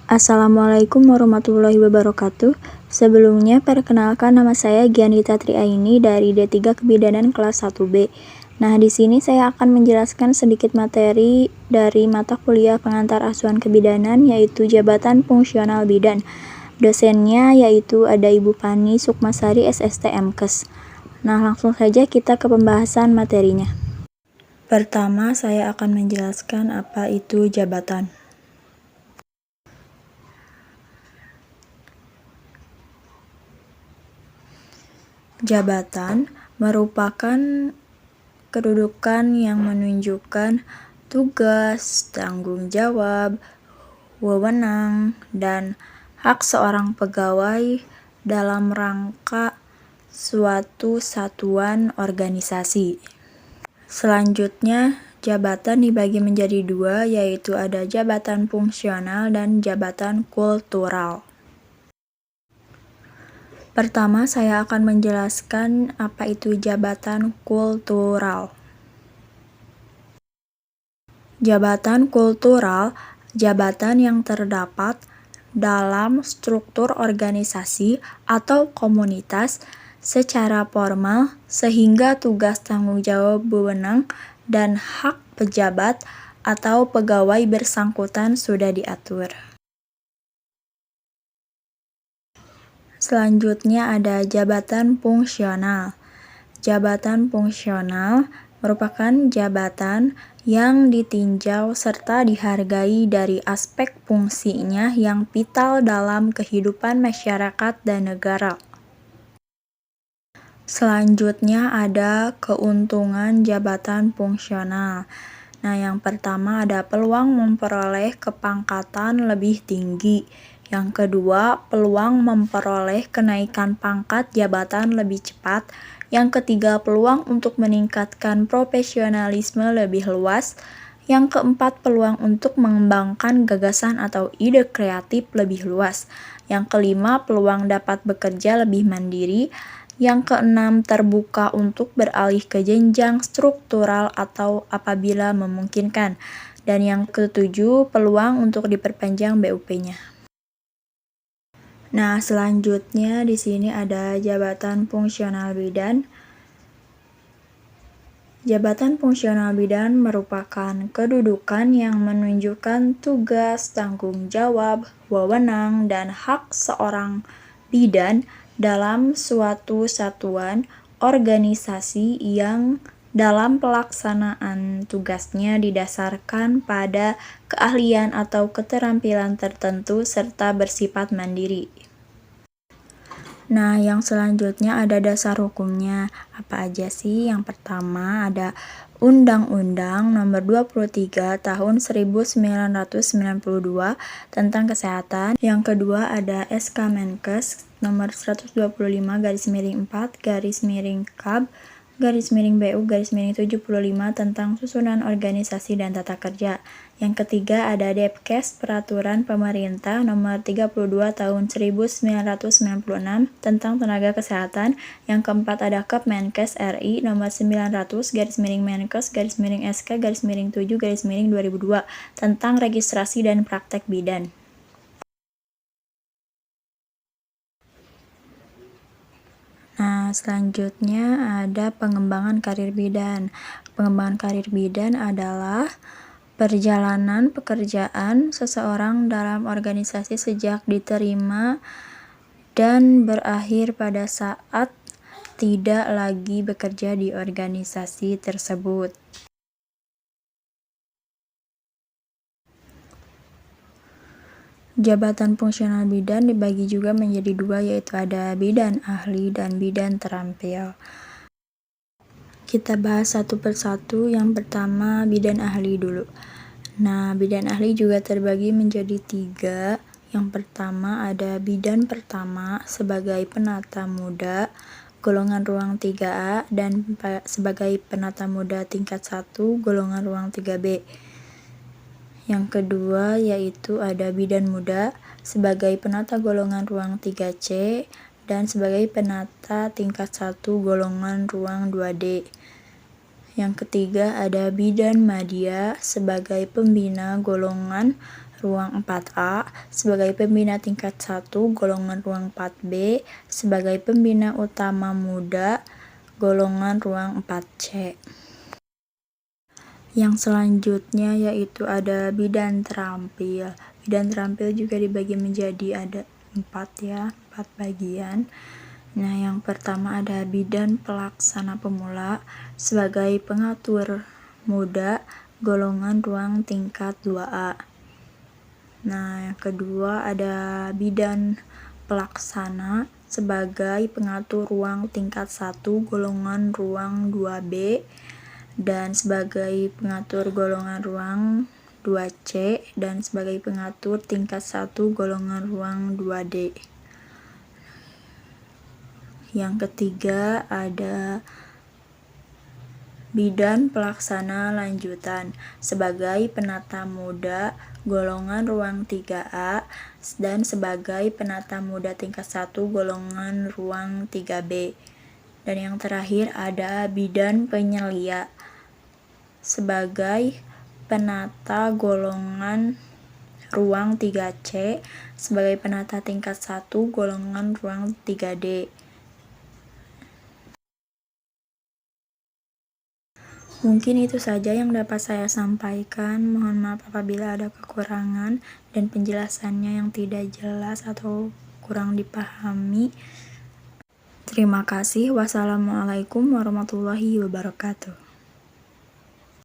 Assalamualaikum warahmatullahi wabarakatuh. Sebelumnya, perkenalkan nama saya Gianita Triaini dari D3 Kebidanan kelas 1B. Nah, di sini saya akan menjelaskan sedikit materi dari mata kuliah pengantar asuhan kebidanan, yaitu Jabatan Fungsional Bidan. Dosennya yaitu ada Ibu Pani Sukmasari SST MKes. Nah, langsung saja kita ke pembahasan materinya. Pertama, saya akan menjelaskan apa itu jabatan. Jabatan merupakan kedudukan yang menunjukkan tugas, tanggung jawab, wewenang, dan hak seorang pegawai dalam rangka suatu satuan organisasi. Selanjutnya, jabatan dibagi menjadi dua, yaitu ada jabatan fungsional dan jabatan kultural. Pertama, saya akan menjelaskan apa itu jabatan kultural. Jabatan kultural, jabatan yang terdapat dalam struktur organisasi atau komunitas secara formal sehingga tugas tanggung jawab wewenang dan hak pejabat atau pegawai bersangkutan sudah diatur. Selanjutnya ada jabatan fungsional. Jabatan fungsional merupakan jabatan yang ditinjau serta dihargai dari aspek fungsinya yang vital dalam kehidupan masyarakat dan negara. Selanjutnya ada keuntungan jabatan fungsional. Nah, yang pertama ada peluang memperoleh kepangkatan lebih tinggi. Yang kedua, peluang memperoleh kenaikan pangkat jabatan lebih cepat. Yang ketiga, peluang untuk meningkatkan profesionalisme lebih luas. Yang keempat, peluang untuk mengembangkan gagasan atau ide kreatif lebih luas. Yang kelima, peluang dapat bekerja lebih mandiri. Yang keenam, terbuka untuk beralih ke jenjang struktural atau apabila memungkinkan. Dan yang ketujuh, peluang untuk diperpanjang BUP-nya. Nah, selanjutnya di sini ada jabatan fungsional bidan. Jabatan fungsional bidan merupakan kedudukan yang menunjukkan tugas, tanggung jawab, wewenang, dan hak seorang bidan dalam suatu satuan organisasi yang dalam pelaksanaan tugasnya didasarkan pada keahlian atau keterampilan tertentu serta bersifat mandiri. Nah, yang selanjutnya ada dasar hukumnya. Apa aja sih? Yang pertama ada Undang-Undang Nomor 23 Tahun 1992 tentang Kesehatan. Yang kedua ada SK Menkes Nomor 125/4/KAB/BU/75 tentang susunan organisasi dan tata kerja. Yang ketiga ada Depkes Peraturan Pemerintah Nomor 32 Tahun 1996 tentang tenaga kesehatan. Yang keempat ada Kepmenkes RI Nomor 900/Menkes/SK/7/2002 tentang registrasi dan praktek bidan. Nah, selanjutnya ada pengembangan karir bidan. Pengembangan karir bidan adalah perjalanan pekerjaan seseorang dalam organisasi sejak diterima dan berakhir pada saat tidak lagi bekerja di organisasi tersebut. Jabatan fungsional bidan dibagi juga menjadi dua, yaitu ada bidan ahli dan bidan terampil. Kita bahas satu persatu. Yang pertama bidan ahli dulu. Nah, bidan ahli juga terbagi menjadi tiga. Yang pertama ada bidan pertama sebagai penata muda golongan ruang 3A dan sebagai penata muda tingkat 1 golongan ruang 3B. Yang kedua yaitu ada bidan muda sebagai penata golongan ruang 3C dan sebagai penata tingkat 1 golongan ruang 2D. Yang ketiga ada bidan madya sebagai pembina golongan ruang 4A sebagai pembina tingkat 1 golongan ruang 4B sebagai pembina utama muda golongan ruang 4C. Yang selanjutnya yaitu ada bidan terampil. Bidan terampil juga dibagi menjadi ada 4 bagian. Nah, yang pertama ada bidan pelaksana pemula sebagai pengatur muda golongan ruang tingkat 2A. Nah, yang kedua ada bidan pelaksana sebagai pengatur ruang tingkat 1 golongan ruang 2B dan sebagai pengatur golongan ruang 2C dan sebagai pengatur tingkat 1 golongan ruang 2D. Yang ketiga ada bidan pelaksana lanjutan sebagai penata muda golongan ruang 3A dan sebagai penata muda tingkat 1 golongan ruang 3B. Dan yang terakhir ada bidan penyelia sebagai penata golongan ruang 3C sebagai penata tingkat 1 golongan ruang 3D. Mungkin itu saja yang dapat saya sampaikan. Mohon maaf apabila ada kekurangan dan penjelasannya yang tidak jelas atau kurang dipahami. Terima kasih. Wassalamualaikum warahmatullahi wabarakatuh.